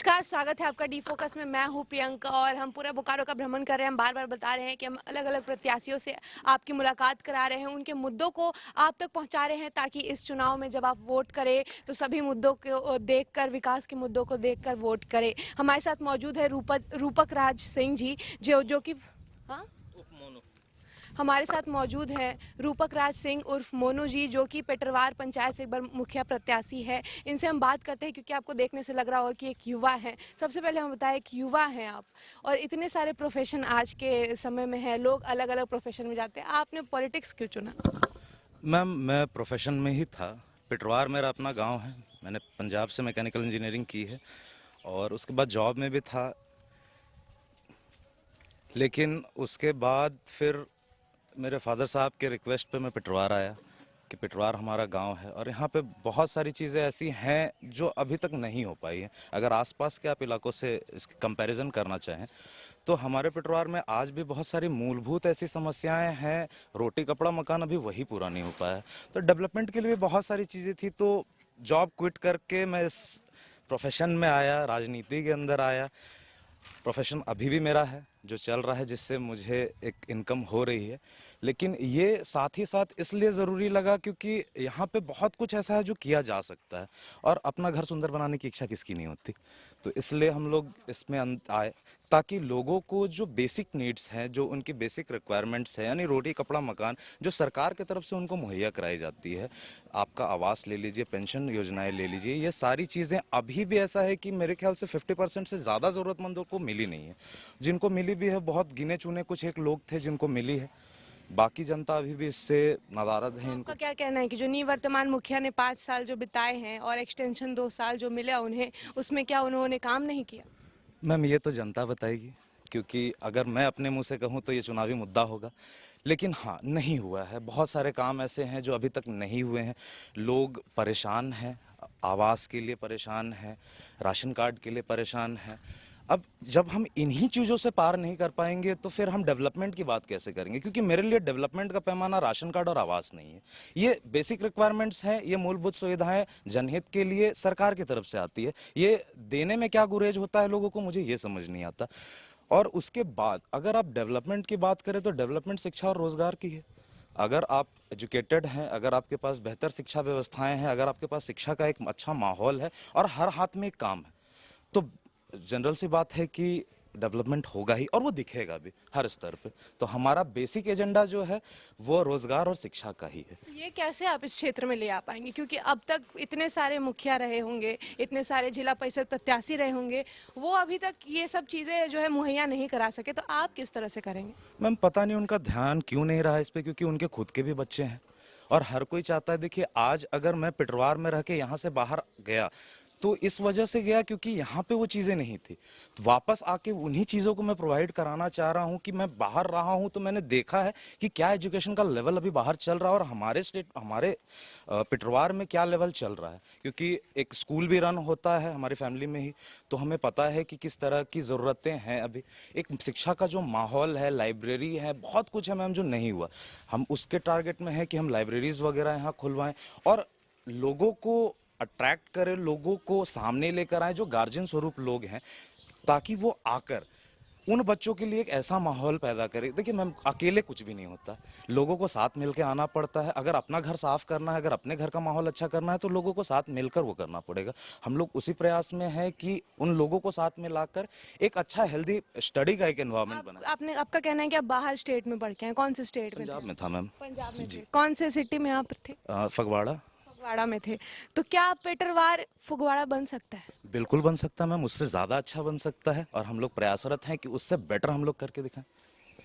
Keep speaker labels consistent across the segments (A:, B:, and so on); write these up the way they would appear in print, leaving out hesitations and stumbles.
A: नमस्कार, स्वागत है आपका डी फोकस में। मैं हूं प्रियंका और हम पूरा बोकारो का भ्रमण कर रहे हैं। हम बार बार बता रहे हैं कि हम अलग अलग प्रत्याशियों से आपकी मुलाकात करा रहे हैं, उनके मुद्दों को आप तक पहुंचा रहे हैं ताकि इस चुनाव में जब आप वोट करें तो सभी मुद्दों को देखकर, विकास के मुद्दों को देखकर वोट करें। हमारे साथ मौजूद है रूपक राज सिंह जी, जो कि हाँ हमारे साथ मौजूद है रूपक राज सिंह उर्फ मोनू जी, जो कि पेटरवार पंचायत से एक बार मुखिया प्रत्याशी है। इनसे हम बात करते हैं क्योंकि आपको देखने से लग रहा होगा कि एक युवा है। सबसे पहले हम बताएं कि युवा हैं आप और इतने सारे प्रोफेशन आज के समय में है, लोग अलग अलग प्रोफेशन में जाते हैं, आपने पॉलिटिक्स क्यों चुना?
B: मैम, मैं प्रोफेशन में ही था। पिटवार मेरा अपना गांव है। मैंने पंजाब से मैकेनिकल इंजीनियरिंग की है और उसके बाद जॉब में भी था। लेकिन उसके बाद फिर मेरे फादर साहब के रिक्वेस्ट पे मैं पिटवार आया कि पिटवार हमारा गांव है और यहाँ पे बहुत सारी चीज़ें ऐसी हैं जो अभी तक नहीं हो पाई हैं। अगर आसपास के आप इलाकों से इसकी कंपैरिजन करना चाहें तो हमारे पिटवार में आज भी बहुत सारी मूलभूत ऐसी समस्याएं हैं। रोटी कपड़ा मकान अभी वही पूरा नहीं हो पाया है। तो डेवलपमेंट के लिए बहुत सारी चीज़ें थी। तो जॉब क्विट करके मैं इस प्रोफेशन में आया, राजनीति के अंदर आया। प्रोफेशन अभी भी मेरा है जो चल रहा है, जिससे मुझे एक इनकम हो रही है। लेकिन ये साथ ही साथ इसलिए ज़रूरी लगा क्योंकि यहाँ पे बहुत कुछ ऐसा है जो किया जा सकता है और अपना घर सुंदर बनाने की इच्छा किसकी नहीं होती। तो इसलिए हम लोग इसमें आए ताकि लोगों को जो बेसिक नीड्स हैं, जो उनकी बेसिक रिक्वायरमेंट्स हैं, यानी रोटी कपड़ा मकान, जो सरकार की तरफ से उनको मुहैया कराई जाती है। आपका आवास ले लीजिए, पेंशन योजनाएं ले लीजिए, ये सारी चीज़ें अभी भी ऐसा है कि मेरे ख्याल से 50% से ज़्यादा ज़रूरतमंदों को मिली नहीं है। जिनको मिली भी है बहुत गिने चुने कुछ एक लोग थे जिनको मिली है। बाकी जनता अभी भी इससे नादारद है।
A: आपका
B: इनको
A: क्या कहना है कि जो निवर्तमान मुखिया ने 5 साल जो बिताए हैं और एक्सटेंशन 2 साल जो मिला उन्हें, उसमें क्या उन्होंने काम नहीं किया?
B: मैम, ये तो जनता बताएगी, क्योंकि अगर मैं अपने मुंह से कहूँ तो ये चुनावी मुद्दा होगा। लेकिन हाँ, नहीं हुआ है। बहुत सारे काम ऐसे हैं जो अभी तक नहीं हुए हैं। लोग परेशान हैं, आवास के लिए परेशान हैं, राशन कार्ड के लिए परेशान हैं। अब जब हम इन्हीं चीज़ों से पार नहीं कर पाएंगे तो फिर हम डेवलपमेंट की बात कैसे करेंगे? क्योंकि मेरे लिए डेवलपमेंट का पैमाना राशन कार्ड और आवास नहीं है। ये बेसिक रिक्वायरमेंट्स हैं, ये मूलभूत सुविधाएं जनहित के लिए सरकार की तरफ से आती है। ये देने में क्या गुरेज होता है लोगों को, मुझे ये समझ नहीं आता। और उसके बाद अगर आप डेवलपमेंट की बात करें तो डेवलपमेंट शिक्षा और रोजगार की है। अगर आप एजुकेटेड हैं, अगर आपके पास बेहतर शिक्षा व्यवस्थाएं हैं, अगर आपके पास शिक्षा का एक अच्छा माहौल है और हर हाथ में एक काम है, तो जनरल सी बात है कि डेवलपमेंट होगा ही और वो दिखेगा भी हर स्तर पे। तो हमारा बेसिक एजेंडा जो है वो रोजगार और शिक्षा का ही है।
A: ये कैसे आप इस क्षेत्र में ले आ पाएंगे, क्योंकि अब तक इतने सारे मुखिया रहे होंगे, इतने सारे जिला परिषद प्रत्याशी रहे होंगे, वो अभी तक ये सब चीज़ें जो है मुहैया नहीं करा सके, तो आप किस तरह से करेंगे?
B: मैम, पता नहीं उनका ध्यान क्यों नहीं रहा इस पे, क्योंकि उनके खुद के भी बच्चे हैं और हर कोई चाहता है। देखिए, आज अगर मैं पिटवार में रह के यहाँ से बाहर गया तो इस वजह से गया क्योंकि यहाँ पे वो चीज़ें नहीं थी। तो वापस आके उन्हीं चीज़ों को मैं प्रोवाइड कराना चाह रहा हूँ कि मैं बाहर रहा हूँ तो मैंने देखा है कि क्या एजुकेशन का लेवल अभी बाहर चल रहा है और हमारे स्टेट, हमारे पिटवार में क्या लेवल चल रहा है। क्योंकि एक स्कूल भी रन होता है हमारी फैमिली में ही, तो हमें पता है कि किस तरह की ज़रूरतें हैं। अभी एक शिक्षा का जो माहौल है, लाइब्रेरी है, बहुत कुछ है मैम जो नहीं हुआ। हम उसके टारगेट में है कि हम लाइब्रेरीज वगैरह यहाँ खुलवाएं और लोगों को अट्रैक्ट करें, लोगों को सामने लेकर आए जो गार्जियन स्वरूप लोग हैं, ताकि वो आकर उन बच्चों के लिए एक ऐसा माहौल पैदा करे। देखिए मैम, अकेले कुछ भी नहीं होता, लोगों को साथ मिलकर आना पड़ता है। अगर अपना घर साफ करना है, अगर अपने घर का माहौल अच्छा करना है तो लोगों को साथ मिलकर वो करना पड़ेगा। हम लोग उसी प्रयास में हैं कि उन लोगों को साथ में लाकर एक अच्छा हेल्दी स्टडी का एक एनवायरनमेंट बनाए।
A: आपने, आपका कहना है कि आप बाहर स्टेट में पढ़ के हैं, कौन से स्टेट में थे?
B: पंजाब में था मैम।
A: पंजाब में थे।
B: जी।
A: कौन से सिटी में आप थे?
B: फगवाड़ा।
A: फगवाड़ा में थे। तो क्या पेटरवार फगवाड़ा बन सकता है?
B: बिल्कुल बन सकता है मैम, उससे ज़्यादा अच्छा बन सकता है और हम लोग प्रयासरत हैं कि उससे बेटर हम लोग करके दिखाएं।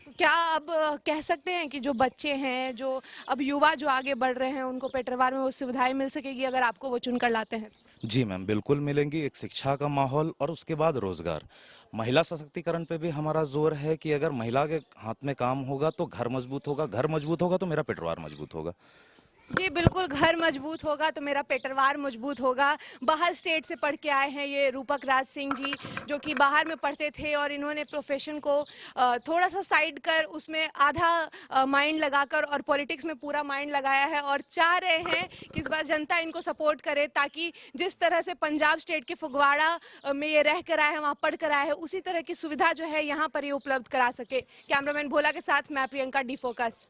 A: तो क्या अब कह सकते हैं कि जो बच्चे हैं, जो अब युवा जो आगे बढ़ रहे हैं, उनको पेटरवार में वो सुविधाएं मिल सकेगी अगर आपको वो चुनकर लाते हैं?
B: जी मैम, बिल्कुल मिलेंगी। एक शिक्षा का माहौल और उसके बाद रोजगार, महिला सशक्तिकरण पे भी हमारा जोर है कि अगर महिला के हाथ में काम होगा तो घर मजबूत होगा, घर मजबूत होगा तो मेरा पिटवार मजबूत होगा।
A: जी बिल्कुल, घर मजबूत होगा तो मेरा पेटरवार मजबूत होगा। बाहर स्टेट से पढ़ के आए हैं ये रूपक राज सिंह जी, जो कि बाहर में पढ़ते थे और इन्होंने प्रोफेशन को थोड़ा-सा साइड कर उसमें आधा माइंड लगाकर और पॉलिटिक्स में पूरा माइंड लगाया है और चाह रहे हैं कि इस बार जनता इनको सपोर्ट करे, ताकि जिस तरह से पंजाब स्टेट के फगवाड़ा में ये रह कर आए हैं, वहाँ पढ़ कर आए हैं, उसी तरह की सुविधा जो है यहाँ पर ये उपलब्ध करा सके। कैमरामैन भोला के साथ मैं प्रियंका, डी फोकस।